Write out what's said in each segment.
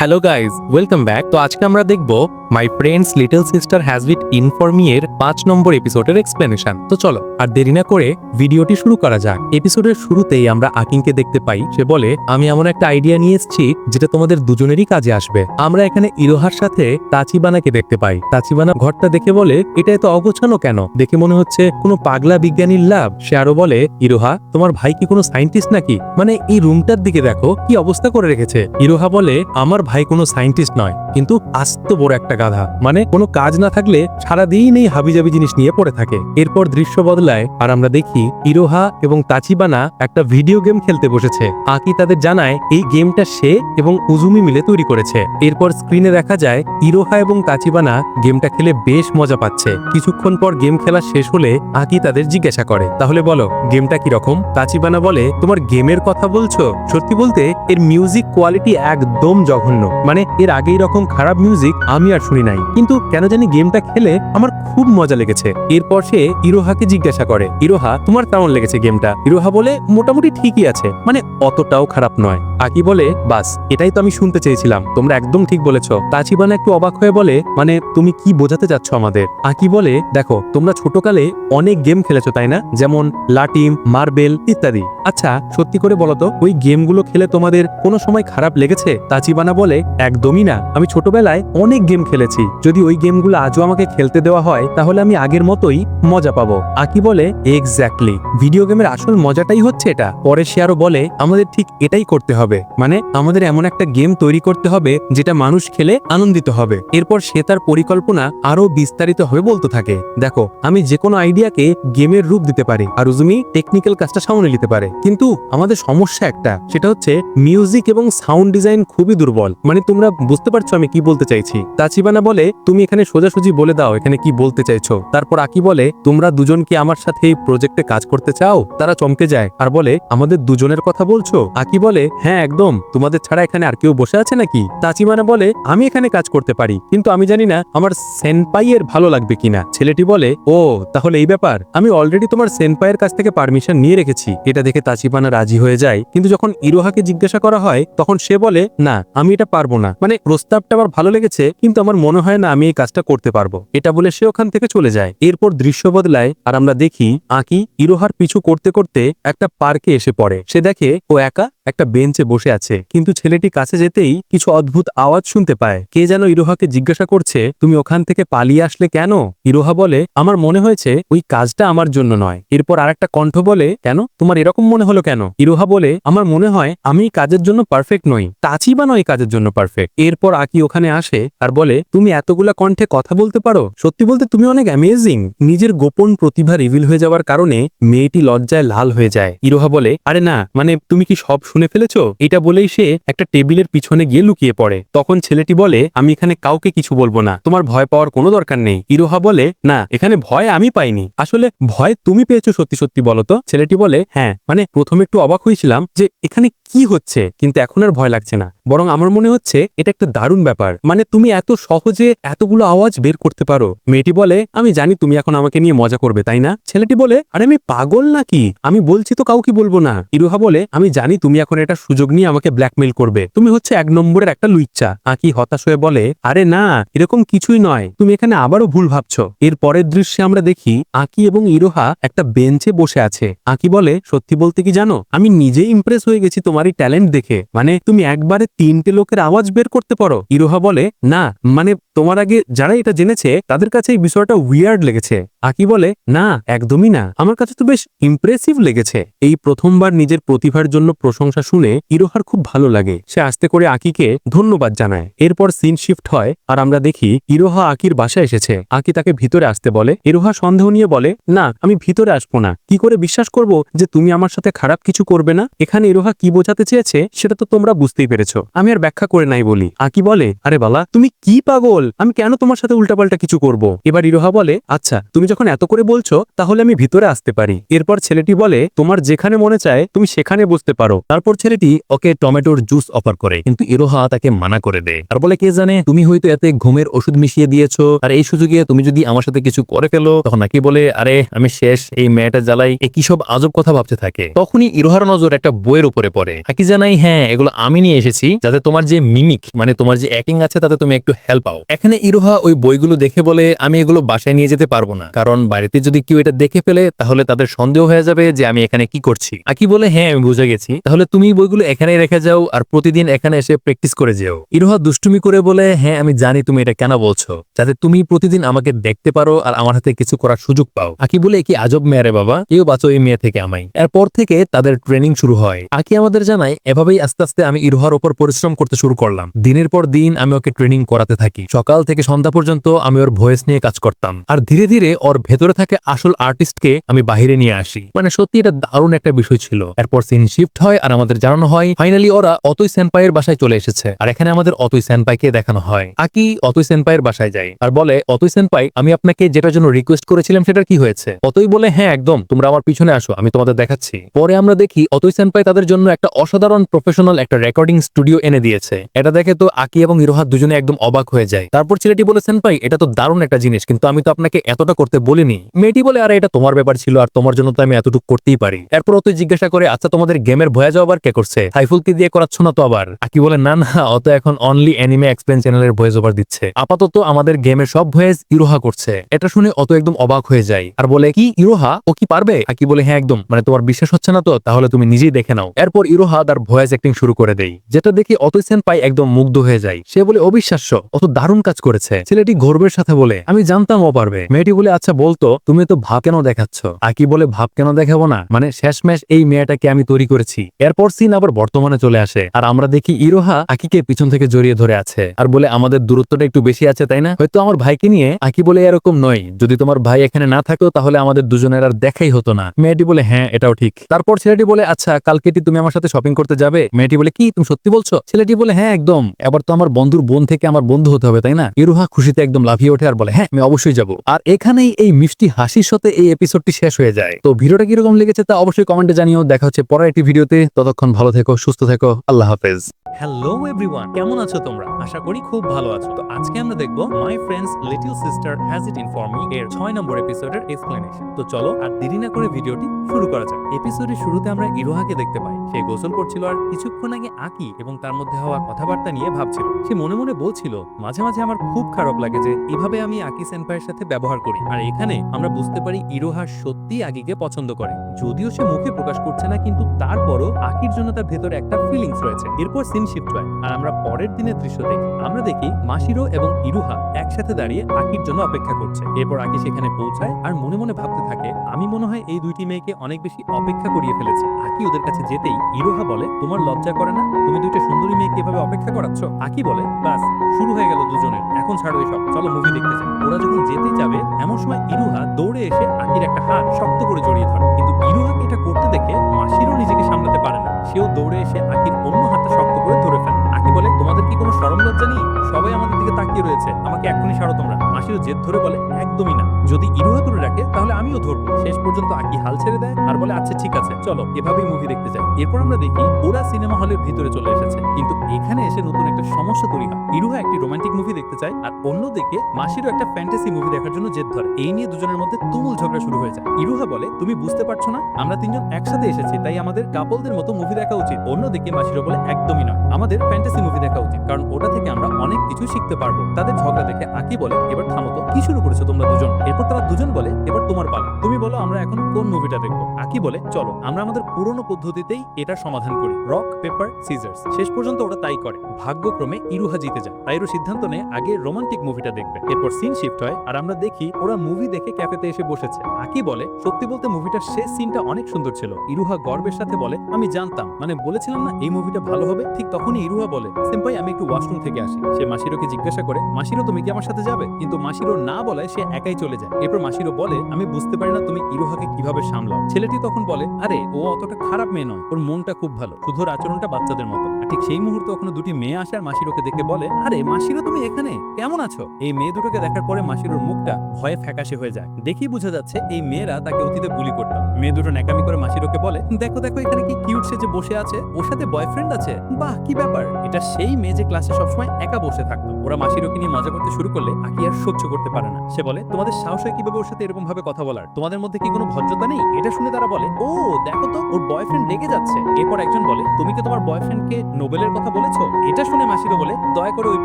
Hello guys, welcome back. তো আজকে আমরা দেখব my friends little sister has it in for me এর 5 নম্বর এপিসোডের এক্সপ্লেনেশন। তো চলো আর দেরি না করে ভিডিওটি শুরু করা যাক। এপিসোডের শুরুতেই আমরা আকিংকে দেখতে পাই। সে বলে, আমি এমন একটা আইডিয়া নিয়ে এসেছি যেটা তোমাদের দুজনেরই কাজে আসবে। আমরা এখানে ইরোহার সাথে তাচিবানাকে দেখতে পাই। তাচিবানা ঘরটা দেখে বলে, এটা এত অগোছানো কেন? দেখে মনে হচ্ছে কোনো পাগলা বিজ্ঞানীর ল্যাব। সে আরো বলে, ইরোহা তোমার ভাই কি কোনো সায়েন্টিস্ট নাকি? মানে এই রুমটার দিকে দেখো কি অবস্থা করে রেখেছে। ইরোহা বলে, আমার ভাই কোনো সায়েন্টিস্ট নয়, কিন্তু আস্ত বড় একটা গাধা। মানে কোনো কাজ না থাকলে সারাদিন এই হাবিজাবি জিনিস নিয়ে পড়ে থাকে। এরপর দৃশ্য বদলায় আর আমরা দেখি ইরোহা এবং তাচিবানা একটা ভিডিও গেম খেলতে বসেছে। আকি তাদের জানায় এই গেমটা সে এবং উজুমি মিলে তৈরি করেছে। এরপর স্ক্রিনে দেখা যায় ইরোহা এবং তাচিবানা গেমটা খেলে বেশ মজা পাচ্ছে। কিছুক্ষণ পর গেম খেলা শেষ হলে আকি তাদের জিজ্ঞাসা করে, তাহলে বলো গেমটা কি রকম? তাচিবানা বলে, তোমার গেমের কথা বলছো? সত্যি বলতে এর মিউজিক কোয়ালিটি একদম জঘন্য। মানে এর আগে এরকম খারাপ মিউজিক আমি আর শুনি নাই, কিন্তু কেন জানি গেমটা খেলে আমার খুব মজা লেগেছে। এরপর সে ইরোহাকে জিজ্ঞাসা করে, ইরোহা তোমার কেমন লেগেছে গেমটা? ইরোহা বলে, মোটামুটি ঠিকই আছে, মানে অতটাও খারাপ নয়। আকি বলে, বাস এটাই তো আমি শুনতে চেয়েছিলাম, তোমরা একদম ঠিক বলেছো। তাচিবানা একটু অবাক হয়ে বলে, মানে তুমি কি বোঝাতে চাচ্ছ আমাদের? আকি বলে, দেখো তোমরা ছোটকালে অনেক গেম খেলেছো তাই না, যেমন লাটিম, মার্বেল ইত্যাদি। আচ্ছা সত্যি করে বলো তো, ওই গেমগুলো খেলে তোমাদের কোনো সময় খারাপ লেগেছে? তাচিবানা বলে, একদমই না, আমি ছোটবেলায় অনেক গেম খেলেছি। যদি ওই গেমগুলো আজও আমাকে খেলতে দেওয়া হয় তাহলে আমি আগের মতোই মজা পাবো। আকি বলে, এক্স্যাক্টলি, ভিডিও গেমের আসল মজাটাই হচ্ছে এটা। পরে সে আরো বলে, আমাদের ঠিক এটাই করতে হবে, মানে আমাদের এমন একটা গেম তৈরি করতে হবে যেটা মানুষ খেলে আনন্দিত হবে। এরপর সে তার পরিকল্পনা আরো বিস্তারিত হয়ে বলতে থাকে, দেখো আমি যে কোনো আইডিয়াকে গেমের রূপ দিতে পারি আর উজুমি টেকনিক্যাল কাজটা সামনে নিতে পারে, কিন্তু আমাদের সমস্যা একটা, সেটা হচ্ছে মিউজিক এবং সাউন্ড ডিজাইন খুবই দুর্বল। মানে তোমরা বুঝতে পারছো আমি কি বলতে চাইছি? তাচিবানা বলে, তুমি এখানে সোজাসুজি বলে দাও এখানে কি বলতে চাইছো। তারপর আকি বলে, তোমরা দুজন কি আমার সাথে এই প্রজেক্টে কাজ করতে চাও? তারা চমকে যায় আর বলে, আমাদের দুজনের কথা বলছো? আকি বলে, হ্যাঁ একদম, তোমাদের ছাড়া এখানে আর কেউ বসে আছে নাকি? তাচিবানা বলে, আমি এখানে কাজ করতে পারি, কিন্তু আমি জানি না আমার সেনপাই এর ভালো লাগবে কিনা। ছেলেটি বলে, ও তাহলে এই ব্যাপার, আমি অলরেডি তোমার সেনপাইয়ের কাছ থেকে পারমিশন নিয়ে রেখেছি। এটা দেখে তাচিবানা রাজি হয়ে যায়, কিন্তু যখন ইরোহাকে জিজ্ঞাসা করা হয় তখন সে বলে, না আমি এটা পারবো না, মানে প্রস্তাবটা আমার ভালো লেগেছে কিন্তু আমার মনে হয় না আমি এই কাজটা করতে পারবো। এটা বলে সে ওখান থেকে চলে যায়। এরপর দৃশ্য বদলায় আর আমরা দেখি আকি ইরোহার পিছু করতে করতে একটা পার্কে এসে পড়ে। সে দেখে ও একা একটা বেঞ্চে বসে আছে, কিন্তু ছেলেটি কাছে যেতেই কিছু অদ্ভুত আওয়াজ শুনতে পায়। কে যেন ইরোহাকে জিজ্ঞাসা করছে, তুমি ওখান থেকে পালিয়ে আসলে কেন? ইরোহা বলে, আমার মনে হয়েছে ওই কাজটা আমার জন্য নয়। এরপর আরেকটা কণ্ঠ বলে, কেন তোমার এরকম মনে হলো কেন? ইরোহা বলে, আমার মনে হয় আমি কাজের জন্য পারফেক্ট নই, তাচিবানা এই কাজের জন্য পারফেক্ট। এরপর আকি ওখানে আসে আর বলে, তুমি এতগুলা কণ্ঠে কথা বলতে পারো, সত্যি বলতে তুমি অনেক অ্যামেজিং। নিজের গোপন প্রতিভা রিভিল হয়ে যাওয়ার কারণে মেয়েটি লজ্জায় লাল হয়ে যায়। ইরোহা বলে, আরে না, মানে তুমি কি সব শুনে ফেলেছো? এটা বলেই সে একটা টেবিলের পিছনে গিয়ে লুকিয়ে পড়ে। তখন ছেলেটি বলে, আমি এখানে কাউকে কিছু বলবো না, তোমার ভয় পাওয়ার কোনো দরকার নেই। ইরোহা বলে, না এখানে ভয় আমি পাইনি, আসলে ভয় তুমি পেয়েছো, সত্যি সত্যি বলো তো। ছেলেটি বলে, হ্যাঁ মানে প্রথমে একটু অবাক হয়েছিলাম যে এখানে কি হচ্ছে, কিন্তু এখন আর ভয় লাগছে না, বরং আমার মনে হচ্ছে এটা একটা দারুণ ব্যাপার। মানে তুমি এত সহজে এতগুলো আওয়াজ বের করতে পারো। মেয়েটি বলে, আমি জানি তুমি এখন আমাকে নিয়ে মজা করবে তাই না? ছেলেটি বলে, আরে আমি পাগল নাকি, আমি বলছি তো কাউকে বলবো না। ইরোহা বলে, আমি জানি তুমি এখন এটা সুযোগ নিয়ে আমাকে ব্ল্যাকমেইল করবে, তুমি হচ্ছে 1 নম্বরের একটা লুইচ্চা। আকি হতাশ হয়ে বলে, আরে না এরকম কিছুই নয়, তুমি এখানে আবারও ভুল ভাবছো। এর পরের দৃশ্যে আমরা দেখি আকি এবং ইরোহা একটা বেঞ্চে বসে আছে। আকি বলে, সত্যি বলতে কি জানো, আমি নিজেই ইমপ্রেস হয়ে গেছি তোমার এই ট্যালেন্ট দেখে, মানে তুমি একবারে 3টে লোকের আওয়াজ বের করতে পারো। ইরোহা বলে, না মানে তোমার আগে যারা এটা জেনেছে তাদের কাছে এই বিষয়টা উইয়ার্ড লেগেছে। আকি বলে, না একদমই না, আমার কাছে তো বেশ ইমপ্রেসিভ লেগেছে। এই প্রথমবার নিজের প্রতিভার জন্য প্রশংসা শুনে ইরোহার খুব ভালো লাগে। সে আস্তে করে আকিকে ধন্যবাদ জানায়। এরপর সিন শিফট হয় আর আমরা দেখি ইরোহা আকির বাসায় এসেছে। আকি তাকে ভিতরে আসতে বলে। ইরোহা সন্দেহ নিয়ে বলে, না আমি ভিতরে আসবো না, কি করে বিশ্বাস করব যে তুমি আমার সাথে খারাপ কিছু করবে না? এখানে ইরোহা কি বোঝাতে চেয়েছে সেটা তো তোমরা বুঝতেই পেরেছো, আমি আর ব্যাখ্যা করে নাই বলি। আকি বলে, আরে বালা তুমি কি পাগল, আমি কেন তোমার সাথে উল্টাপাল্টা কিছু করব? এবার ইরোহা বলে, আচ্ছা তুমি যখন এত করে বলছো তাহলে আমি ভিতরে আসতে পারি। এরপর ছেলেটি বলে, তোমার যেখানে মনে চায় তুমি সেখানে বসতে পারো। তারপর ছেলেটি ওকে টমেটোর জুস অফার করে, কিন্তু ইরোহা তাকে মানা করে দেয় আর বলে, কে জানে তুমি হয়তো এতে ঘুমের ওষুধ মিশিয়ে দিয়েছো, আর এই সুযোগে তুমি যদি আমার সাথে কিছু করে ফেলো। তখন নাকি বলে, আরে আমি শেষ, এই মেয়েটা জ্বালাই, এই কি সব আজব কথা ভাবতে থাকে। তখনই ইরোহার নজর একটা বইয়ের উপরে পড়ে। আকি জানাই, হ্যাঁ এগুলো আমি নিয়ে এসেছি যাতে তোমার যে মিমিক মানে তোমার যে অ্যাক্টিং আছে তাতে তুমি একটু হেল্প পাও। এখানে ইরোহা ওই বইগুলো দেখে বলে আমি এগুলো বাসায় নিয়ে যেতে পারবো না, কারণ বাড়িতে যদি কেউ এটা দেখে ফেলে তাহলে তাদের সন্দেহ হয়ে যাবে যে আমি এখানে কি করছি। আকি বলে, হ্যাঁ আমি বুঝে গেছি, তাহলে তুমি বইগুলো এখানেই রেখে যাও আর প্রতিদিন এখানে এসে প্র্যাকটিস করে যেও। ইরোহা দুষ্টুমি করে বলে, হ্যাঁ আমি জানি তুমি এটা কেন বলছো, যাতে তুমি প্রতিদিন আমাকে দেখতে পারো আর আমার হাতে কিছু করার সুযোগ পাও। আকি বলে, কি আজব মেয়ে রে বাবা, কেউ বাঁচো এই মেয়ে থেকে আমায়। এরপর থেকে তাদের ট্রেনিং শুরু হয়। আকি আমাদের জানায় এভাবেই আস্তে আস্তে আমি ইরোহার উপর পরিশ্রম করতে শুরু করলাম। দিনের পর দিন আমি ওকে ট্রেনিং করাতে থাকি। সকাল থেকে সন্ধ্যা পর্যন্ত আমি ওর ভয়েস নিয়ে কাজ করতাম আর ধীরে ধীরে ওর ভেতরে থাকে আসল আর্টিস্টকে আমি বাহিরে নিয়ে আসি। মানে সত্যি এটা দারুণ একটা বিষয় ছিল। এরপর সিন শিফট হয় আর আমাদের জানানো হয় ফাইনালি ওরা অতই সেনপাইয়ের বাসায় চলে এসেছে। আর এখানে আমাদের অতই সেনপাইকে দেখানো হয়। আকি অতই সেনপাইয়ের বাসায় যায় আর বলে, অতই সেনপাই আমি আপনাকে যেটার জন্য রিকোয়েস্ট করেছিলাম সেটার কি হয়েছে? অতই বলে, হ্যাঁ একদম, তোমরা আমার পিছনে আসো, আমি তোমাদের দেখাচ্ছি। পরে আমরা দেখি অতই সেনপাই তাদের জন্য একটা অসাধারণ প্রফেশনাল একটা রেকর্ডিং স্টুডিও এনে দিয়েছে। এটা দেখে তো আকি এবং ইরোহা দুজনে একদম অবাক হয়ে যায়। তারপর ছেলেটি বলে, সেনপাই এটা তো দারুণ একটা জিনিস, কিন্তু আমি তো আপনাকে এতটা করতে বলিনি। মেয়েটি বলে, আরে এটা তোমার ব্যাপার ছিল আর তোমার জন্য তো আমি এতটুকু করতেই পারি। এরপর অতই জিজ্ঞাসা করে, আচ্ছা তোমাদের গেমের ভয়েস আবার কে করছে? সাইফুলকে দিয়ে করাচ্ছ না তো আবার? আকি বলে, না না, অত এখন অনলি অ্যানিমে এক্সপ্লেন চ্যানেলের ভয়েস ওভার দিচ্ছে, আপাতত আমাদের গেমের সব ভয়েস ইরোহা করছে। এটা শুনে অত একদম অবাক হয়ে যায় আর বলে, কি ইরোহা ও কি পারবে? আকি বলে, হ্যাঁ একদম, মানে তোমার বিশ্বাস হচ্ছে না তো তাহলে তুমি নিজেই দেখে নাও। এরপর ইরোহা তার ভয়েস অ্যাক্টিং শুরু করে দেয়, যেটা দেখে অতই সেনপাই একদম মুগ্ধ হয়ে যায়। সে বলে, অবিশ্বাস্য, অত দারুণ কাজ করেছে। ছেলেটি গর্বের সাথে বলে, আমি জানতাম ও পারবে। মেয়েটি বলে, আচ্ছা বলতো তুমি তো ভাব কেন দেখাচ্ছ? আকি বলে, ভাব কেন দেখাবো না, মানে শেষমেশ এই মেয়েটাকে আমি তৈরি করেছি। এরপর সিন আবার বর্তমানে চলে আসে আর আমরা দেখি ইরোহা আকিকে পিছন থেকে জড়িয়ে ধরে আছে আর বলে, আমাদের দূরত্বটা একটু বেশি আছে তাই না? হয়তো আমার ভাইকে নিয়ে। আকি বলে, এরকম নয়, যদি তোমার ভাই এখানে না থাকতো তাহলে আমাদের দুজনের আর দেখাই হতো না। মেয়েটি বলে, হ্যাঁ এটাও ঠিক। তারপর ছেলেটি বলে, আচ্ছা কালকে তুমি আমার সাথে শপিং করতে যাবে? মেয়েটি বলে, কি তুমি সত্যি বলছো? ছেলেটি বলে, হ্যাঁ একদম, এবার তো আমার বন্ধুর বোন থেকে আমার বন্ধু হতে হবে তাই না? ইরোহা খুশিতে একদম লাফিয়ে ওঠে আর বলে, হ্যাঁ আমি অবশ্যই যাবো। আর এখানেই এই মিষ্টি হাসির সাথে এই এপিসোডটি শেষ হয়ে যায়। তো ভিডিওটা কিরকম লেগেছে তা অবশ্যই কমেন্টে জানিও। দেখা হচ্ছে পরের একটি ভিডিওতে, ততক্ষণ ভালো থেকো, সুস্থ থেকো, আল্লাহ হাফেজ। হ্যালো এভরিওয়ান, কেমন আছো তোমরা? আশা করি খুব ভালো আছো। তো আজকে আমরা দেখবো my friends little sister has it inform me এর 6 নম্বর এপিসোডের এক্সপ্লেনেশন। তো চলো আর দেরি না করে ভিডিওটি শুরু করা যাক। এপিসোডের শুরুতে আমরা ইরোহাকে দেখতে পাই। সে গোসল করছিল আর কিছুক্ষণ আগে আকি এবং তার মধ্যে হওয়া কথাবার্তা নিয়ে ভাবছিল। সে মনে মনে বলছিল, মাঝে মাঝে আমার খুব খারাপ লাগে যে এভাবে আমি আকি সেনপাইয়ের সাথে ব্যবহার করি। আর এখানে আমরা বুঝতে পারি ইরোহা সত্যিই আকিকে পছন্দ করে, যদিও সে মুখে প্রকাশ করছে না, কিন্তু তারপরও আকির জন্য তার ভেতরে একটা ফিলিংস রয়েছে। এরপর সিন শিফট হয় আর আমরা পরের দিনের দৃশ্য দেখি। আমরা দেখি মাশিরো এবং ইরোহা একসাথে দাঁড়িয়ে আকির জন্য অপেক্ষা করছে। এরপর আকি সেখানে পৌঁছায় আর মনে মনে ভাবতে থাকে, আমি মনে হয় এই দুইটি মেয়েকে অনেক বেশি অপেক্ষা করিয়ে ফেলেছি। আকি ওদের কাছে যেতেই ইরোহা বলে, তোমার লজ্জা করে না? তুমি দুইটা সুন্দরী মেয়েকে এভাবে অপেক্ষা করাচ্ছ? আকি বলে, বাস শুরু হয়ে গেল দুজনের, এখন ছাড়ো এসব, চলো মুভি দেখতে যাই। ওরা যখন যেতে যাবে এমন সময় ইরোহা দৌড়ে এসে আকির একটা হাত শক্ত করে জড়িয়ে ধরে, কিন্তু ইরোহাকে এটা করতে দেখে মাশিরো নিজেকে সামলাতে পারে না। সেও দৌড়ে এসে আকির অন্য হাতটা শক্ত করে ধরে ফেলে। আকি বলে, তোমাদের কি কোনো শরম লজ্জা নেই? সবাই আমাদের দিকে তাকিয়ে রয়েছে, আমাকে এখনই ছাড়ো তোমরা। মাশিরো জেদ ধরে বলে, একদমই না, যদি ইরোহা ধরে রাখে তাহলে আমিও ধরবো। শেষ পর্যন্ত আকি হাল ছেড়ে দেয় আর বলে, আচ্ছা ঠিক আছে, চলো এভাবেই মুভি দেখতে যাই। এরপর আমরা দেখি ওরা সিনেমা হলের ভিতরে চলে এসেছে, কিন্তু এখানে এসে নতুন একটা সমস্যা তৈরি হয়। ইরোহা একটি রোমান্টিক মুভি দেখতে চায় আর অন্যদিকে মাশিরো একটা ফ্যান্টাসি মুভি দেখার জন্য জেদ ধরে। এই নিয়ে দুজনের মধ্যে তুমুল ঝগড়া শুরু হয়ে যায়। ইরোহা বলে, তুমি বুঝতে পারছো না, আমরা তিনজন একসাথে এসেছি, তাই আমাদের কাপলদের মতো মুভি দেখা উচিত। অন্যদিকে মাশিরো বলে, একদমই নয়, আমাদের ফ্যান্টাসি মুভি দেখা উচিত, কারণ ওটা থেকে আমরা অনেক কিছু শিখতে পারবো। তাদের ঝগড়া দেখে আকি বলে, এবার থামো তো, কি শুরু করেছো তোমরা দুজন? এরপর তারা দুজন বলে, এবার তোমার পালা, তুমি বলো আমরা এখন কোন মুভিটা দেখবো। আকি বলে, চলো আমরা আমাদের পুরনো পদ্ধতিতেই এটা সমাধান করি, রক পেপার সিজার্স। শেষ পর্যন্ত ওরা তাই করে। ভাগ্যক্রমে ইরোহা জিতে যায়, তাই ওর সিদ্ধান্ত নেয় আগে রোমান্টিক মুভিটা দেখবে। এরপর সিন শিফট হয় আর আমরা দেখি ওরা মুভি দেখে ক্যাফেতে এসে বসেছে। আকি বলে, সত্যি বলতে মুভিটার শেষ সিনটা অনেক সুন্দর ছিল। ইরোহা গর্বের সাথে বলে, আমি জানতাম, মানে বলেছিলাম না এই মুভিটা ভালো হবে। ঠিক তখনই ইরোহা বলে, সেম্পাই আমি একটু ওয়াশরুম থেকে আসি। সে মাশিরোকে জিজ্ঞাসা করে, মাশিরো তুমি কি আমার সাথে যাবে? কিন্তু মাশিরো না বলায় সে একাই চলে যায়। এরপর মাশিরো বলে, আমি বুঝতে পারি না তুমি ইরোহাকে কিভাবে সামলাও। ছেলেটি তখন বলে, আরে ও অতটা খারাপ মেয়ে নয়, ওর মনটা খুব ভালো, শুধু ওর আচরণটা বাচ্চাদের মতো। আর ঠিক সেই মুহূর্তে ওখানে দুটি মেয়ে আসে আর মাশিরোকে দেখে বলে, আরে মাশিরো তুমি এখানে কেমন আছো? এই মেয়ে দুটোকে দেখার পরে মাশিরোর মুখটা ভয়ে ফ্যাকাশে হয়ে যায়। দেখেই বোঝা যাচ্ছে এই মেয়েরা তাকে অতীতে বুলি করত। মেয়ে দুটো ন্যাকামি করে মাশিরোকে বলে, দেখো দেখো এখানে কি কিউট সে যে বসে আছে, ওর সাথে বয়ফ্রেন্ড আছে, বাহ কি ব্যাপার। এটা এটা সেই মেয়ে যে ক্লাসে সবসময় একা বসে থাকতো। ওরা মাসিরোকে নিয়ে মজা করতে শুরু করলে আকি আর সহ্য করতে পারে না। সে বলে, তোমাদের সাহস হয় কিভাবে ওর সাথে এরকম ভাবে কথা বলার? তোমাদের মধ্যে কি কোনো ভদ্রতা নেই? এটা শুনে তারা বলে, ও দেখো তো ওর বয়ফ্রেন্ড রেগে যাচ্ছে। এরপর একজন বলে, তুমি কি তোমার বয়ফ্রেন্ডকে নোবেলের কথা বলেছো? এটা শুনে মাসিরো বলে, দয়া করে ওই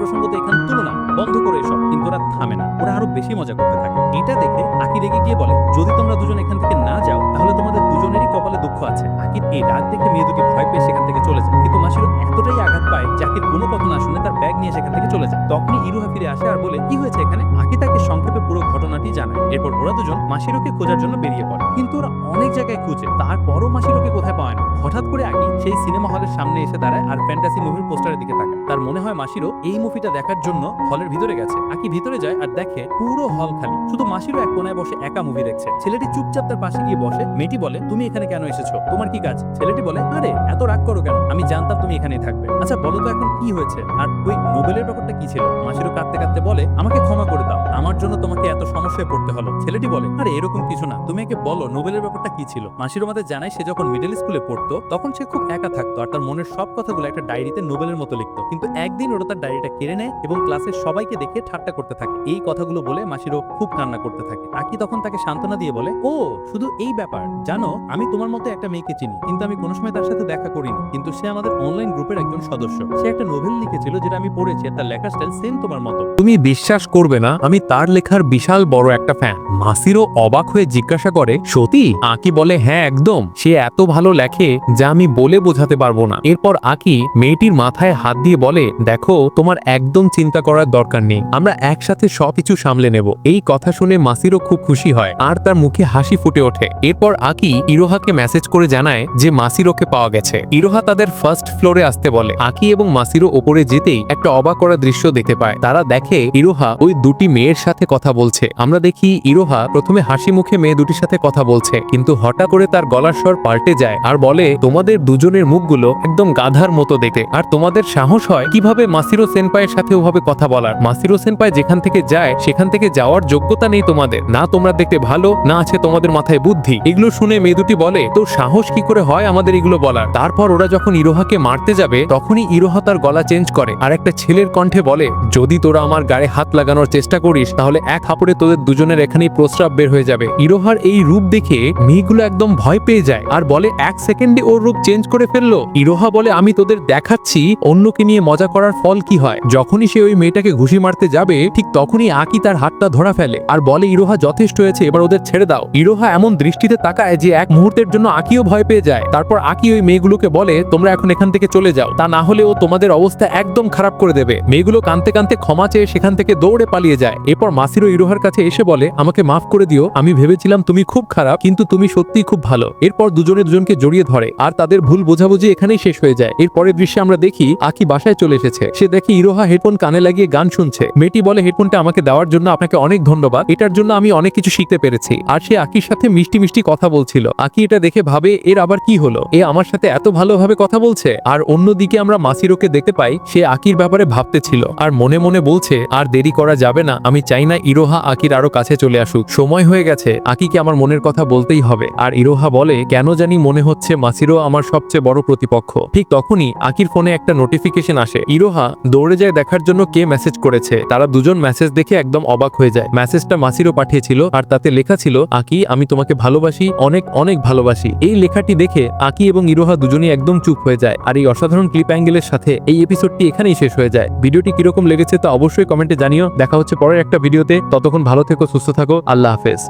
প্রসঙ্গতে এখানে তুলো না, বন্ধ করে এসব। কিন্তু ওরা থামে না, ওরা আরো বেশি মজা করতে থাকে। এটা দেখে আকি রেগে গিয়ে বলে, যদি তোমরা দুজন এখান থেকে না যাও তাহলে তোমাদের দুজনেরই কপালে দুঃখ আছে। আকির এই রাগ দেখে মেয়ে দুটি ভয় পেয়ে সেখান থেকে চলে যায়। কিন্তু মাসিরো এতটাই আঘাত পায় যে আকির কোনো কথা না শুনে তার ব্যাগ নিয়ে সেখান থেকে চলে যায়। তখনই ইরুহা ফিরে আসে আর বলে, কি হয়েছে এখানে? আকি তাকে সংক্ষেপে পুরো ঘটনাটি জানায়। এরপর ওরা দুজন মাসিরোকে খোঁজার জন্য বেরিয়ে পড়ে। কিন্তু ওরা অনেক জায়গায় খুঁজে, তারপরও মাসিরোকে কোথায় পায় না। হঠাৎ করে আকি সেই সিনেমা হলের সামনে এসে দাঁড়ায় আর ফ্যান্টাসি মুভির পোস্টারের দিকে তাকায়। তার মনে হয় মাসিরো এই মুভিটা দেখার জন্য হলের ভিতরে গেছে। আকি ভিতরে যায় আর দেখে পুরো হল খালি, শুধু মাসিরো এক কোনায় বসে একা মুভি দেখছে। ছেলেটি চুপচাপ তার পাশে গিয়ে বসে। মেয়েটি বলে, তুমি এখানে কেন এসেছো? তোমার কি কাজ? ছেলেটি বলে, আরে এত রাগ করো কেন? আমি জানতাম তুমি এখানেই থাকবে। আচ্ছা বলো তো এখন কি হয়েছে? আর ওই নোবেলের ব্যাপারটা কি ছিল? মাসিরো কাঁদতে কাঁদতে বলে, আমাকে ক্ষমা করে দাও, আমার জন্য তোমাকে এত সমস্যায় পড়তে হলো। ছেলেটি বলে, আরে এরকম কিছু না, তুমি একে বলো নোবেলের ব্যাপারটা কি ছিল। মাসিরো আমাদের জানায় সে যখন মিডল স্কুলে পড়তো তখন সে খুব একা থাকতো আর তার মনের সব কথাগুলো একটা ডায়েরিতে নোবেলের মতো লিখতো। কিন্তু একদিন ওরা তার ডায়েরিটা কেড়ে নেয় এবং ক্লাসের সবাইকে দেখে ঠাট্টা করতে থাকে। এই কথাগুলো বলে মাসিরো খুব কান্না করতে থাকে। আকি তখন তাকে সান্ত্বনা দিয়ে বলে, ও শুধু এই ব্যাপার, জানো আমি তোমার মতো একটা মেয়েকে চিনি, কিন্তু আমি কোনো সময় তার সাথে দেখা করিনি, কিন্তু সে আমাদের অনলাইন গ্রুপের একজন সদস্য। সে একটা নোভেল লিখেছিল যেটা আমি পড়েছি, তার লেখার স্টাইল সেম তোমার মতো। তুমি বিশ্বাস করবে না, আমি তার লেখার বিশাল বড় একটা ফ্যান। মাসিরো অবাক হয়ে জিজ্ঞাসা করে, সত্যি? আকি বলে, হ্যাঁ একদম, সে এত ভালো লেখে যা আমি বলে বোঝাতে পারবো না। এরপর আকি মেয়েটির মাথায় হাত দিয়ে বলে, দেখো তোমার একদম চিন্তা করার দরকার নেই, আমরা একসাথে সবকিছু সামলে নেব। এই কথা শুনে মাসিরো খুব খুশি হয় আর তার মুখে হাসি ফুটে ওঠে। এরপর আকি ইরোহাকে মেসেজ করে জানায় যে মাসিরোকে পাওয়া গেছে। ইরোহা তাদের ফার্স্ট ফ্লোরে আসতে বলে। আকি এবং মাসিরো ওপরে যেতেই একটা অবাক করা দৃশ্য দেখতে পায়। তারা দেখে ইরোহা ওই দুটি মেয়ের সাথে কথা বলছে। আমরা দেখি ইরোহা প্রথমে হাসি মুখে মেয়ে দুটির সাথে কথা বলছে, কিন্তু হঠাৎ করে তার গলার স্বর পাল্টে যায় আর বলে, তোমাদের দুজনের মুখগুলো একদম গাধার মতো দেখতে, আর তোমাদের সাহস হয় কিভাবে মাসিরো সেনপাইয়ের সাথে ওভাবে কথা বলার? মাসিরো সেনপাই যেখান থেকে যায় সেখান থেকে যাওয়ার যোগ্যতা নেই তোমাদের, না তোমরা দেখতে ভালো, না আছে তোমাদের মাথায় বুদ্ধি। এগুলো শুনে মেয়ে দুটি বলে, তোর সাহস কি করে হয় আমাদের এগুলো বলার? তারপর ওরা যখন ইরোহাকে মারতে যাবে তখনই ইরোহা তার গলা চেঞ্জ করে আর একটা ছেলের কণ্ঠে বলে, যদি তোরা আমার গায়ে হাত লাগানোর চেষ্টা করিস তাহলে এক হাঁপুড়ে তোদের দুজনের এখানেই প্রস্রাব বের হয়ে যাবে। ইরোহার এই রূপ দেখে মেয়েগুলো একদম ভয় পেয়ে যায় আর বলে, এক সেকেন্ডে ওর রূপ চেঞ্জ করে ফেললো। ইরোহা বলে, আমি তোদের দেখাচ্ছি অন্যকে নিয়ে মজা করার ফল কি হয়। যখনই সে ওই মেয়েটাকে ঘুষি মারতে যাবে ঠিক তখনই আকি তার হাতটা ধরা ফেলে আর বলে, ইরোহা যথেষ্ট হয়েছে, এবার ওদের ছেড়ে দাও। ইরোহা এমন দৃষ্টিতে তাকায় যে এক মুহূর্তের জন্য আকিও ভয় পেয়ে যায়। তারপর আকি ওই মেয়েগুলোকে বলে, তোমরা এখন এখান থেকে চলে যাও, তা না হলে ও তোমাদের অবস্থা একদম খারাপ করে দেবে। মেয়েগুলো কাঁদতে কাঁদতে ক্ষমা চেয়ে সেখান থেকে দৌড়ে পালিয়ে যায়। এরপর মাসিরো ইরোহার কাছে এসে বলে, আমাকে মাফ করে দিও, আমি ভেবেছিলাম তুমি খুব খারাপ, কিন্তু তুমি সত্যিই খুব ভালো। এরপর দুজনে দুজনকে জড়িয়ে ধরে আর তাদের ভুল বোঝাবুঝি এখানেই শেষ হয়ে যায়। এর পরের দৃশ্যে আমরা দেখি আকি বাসায় চলে এসেছে। সে দেখে ইরোহা হেডফোন কানে লাগিয়ে গান শুনছে। মেয়েটি বলে, হেডফোনটা আমাকে দেওয়ার জন্য আপনাকে অনেক ধন্যবাদ, এটার জন্য আমি অনেক কিছু শিখতে পেরেছি। আর সে আকির সাথে মিষ্টি মিষ্টি কথা বলছিল। আকি এটা দেখে ভাবে, এর আবার কি হলো, এ আমার সাথে এত ভালোভাবে কথা বলছে। আর অন্যদিকে আমরা মাসিরোকে দেখতে পাই, সে আকির ব্যাপারে ভাবতে ছিল আর মনে মনে বলছে, আর দেরি করা যাবে না, আমি চাই না ইরোহা আকির আরো কাছে চলে আসুক, সময় হয়ে গেছে, আকিকে আমার মনের কথা বলতেই হবে। আর ইরোহা বলে, কেন জানি মনে হচ্ছে মাসিরো আমার সবচেয়ে বড় প্রতিপক্ষ। ঠিক তখনই আকির ফোনে একটা নোটিফিকেশন আসে। ইরোহা দৌড়ে যায় দেখার জন্য কে মেসেজ করেছে। তারা দুজন মেসেজ দেখে একদম অবাক হয়ে যায়। মেসেজটা মাসিরো পাঠিয়েছিল আর তাতে লেখা ছিল, আকি আমি তোমাকে ভালোবাসি, অনেক অনেক ভালোবাসি। এই লেখাটি দেখে আকি এবং ইরোহা দুজনেই একদম চুপ হয়ে যায়। আর এই অসাধারণ ক্লিপ অ্যাঙ্গেলের সাথে এই এপিসোডটি এখানেই শেষ হয়ে যায়। ভিডিওটি কিরকম লেগেছে তা অবশ্যই কমেন্টে জানিও। দেখা হচ্ছে পরের একটা ভিডিওতে, ততক্ষণ ভালো থেকো, সুস্থ থাকো, আল্লাহ হাফেজ।